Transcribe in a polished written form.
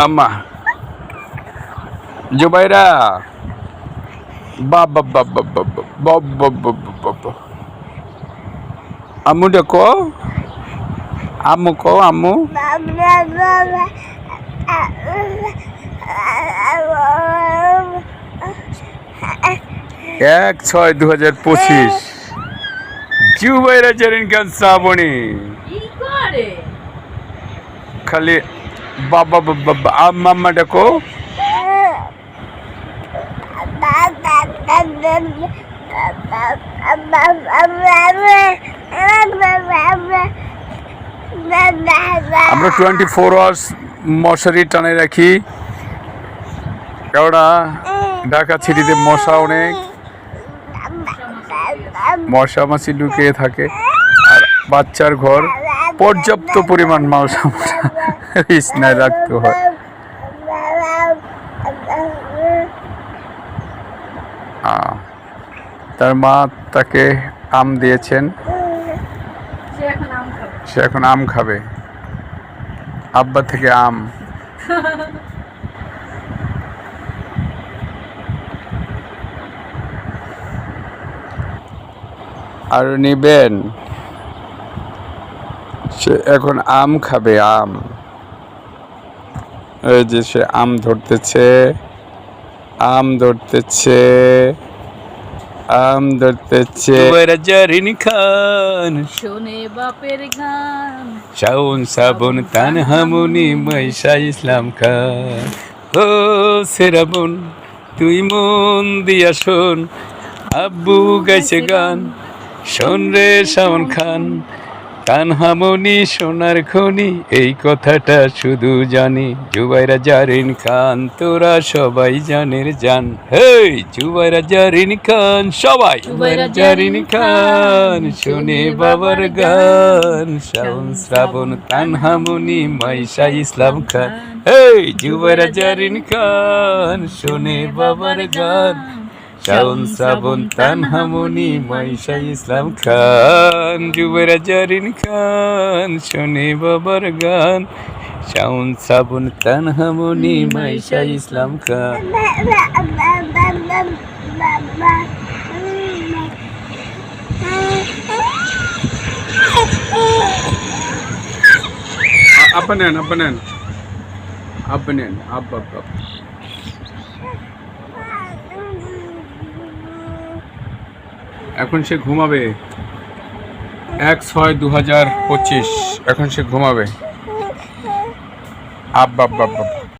আম্মা জুবাইরা বাবা বাবা বাবা বাবা বাবা আম্মু দেখো আম্মু কো আম্মু 1/6/2025 জুবাইরা জারিন খান শ্রাবণী খালি বাবা বাবা আম্মা দেখো আমরা 24 আওয়ার্স মশারি টানে রাখি, কেননা ঢাকা সিটিতে মশা অনেক, মশা মাছি লুকিয়ে থাকে, আর বাচ্চার ঘর পর্যাপ্ত পরিমাণ মশা বিছানায় রাখতে হয়। তার মা তাকে আম দিয়েছেন, সে এখন আম খাবে, আব্বা থেকে আম। আর নিবেন, সে এখন আম খাবে, আম। এই যে সে আম ধরতেছে, আম ধরতেছে, আম ধরতেছে। জুবাইরা জারিন খান শোনে বাপের গান, শাওন শ্রাবণ তানহামুনি মাইশা ইসলাম খান। ও শ্রাবণ তুই মন দিয়া শোন, আব্বু গাইছে গান, শোন রে শাওন খান, তানহামুনি সোনার খনি, এই কথাটা শুধু জানি জুবাইরা জারিন খান, তোরা সবাই জানের জান। হেই জুবাইরা জারিন খান, সবাই জুবাইরা জারিন খান শোনে বাবার গান, শাওন শ্রাবণ তানহামুনি মাইশা ইসলাম খান। হেই জুবাইরা জারিন খান শোনে বাবার গান, শাওন শ্রাবণ তানহামুনি মাইশা ইসলাম খান। জুবাইরা জারিন খান শোনে বাবার গান, শাওন শ্রাবণ তানহামুনি মাইশা ইসলাম খান। আপা নেন, আপা নেন, আপা নেন, আব্বা। এখন সে ঘুমাবে, 1/6/2025 এখন সে ঘুমাবে। আব্বা।